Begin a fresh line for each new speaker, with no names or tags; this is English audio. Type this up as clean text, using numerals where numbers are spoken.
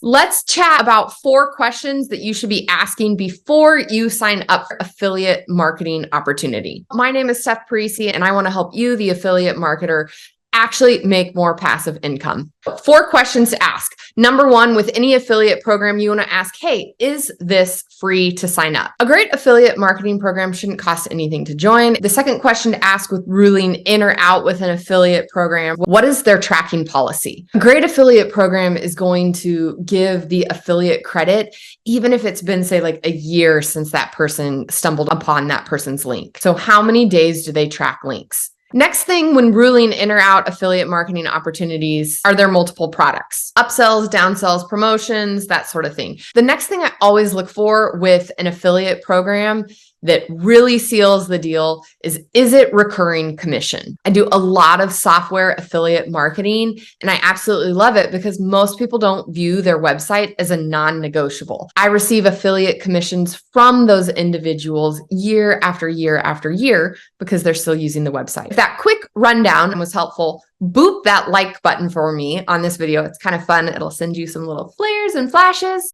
Let's chat about 4 questions that you should be asking before you sign up for affiliate marketing opportunity. My name is Steph Parisi, and I want to help you, the affiliate marketer, actually make more passive income. 4 questions to ask. Number 1, with any affiliate program, you want to ask, hey, is this free to sign up? A great affiliate marketing program shouldn't cost anything to join. The second question to ask with ruling in or out with an affiliate program, what is their tracking policy? A great affiliate program is going to give the affiliate credit, even if it's been, say, like a year since that person stumbled upon that person's link. So how many days do they track links? Next thing, when ruling in or out affiliate marketing opportunities, are there multiple products? Upsells, downsells, promotions, that sort of thing. The next thing I always look for with an affiliate program that really seals the deal is it recurring commission? I do a lot of software affiliate marketing, and I absolutely love it because most people don't view their website as a non-negotiable. I receive affiliate commissions from those individuals year after year after year because they're still using the website. If that quick rundown was helpful, boop that like button for me on this video. It's kind of fun. It'll send you some little flares and flashes.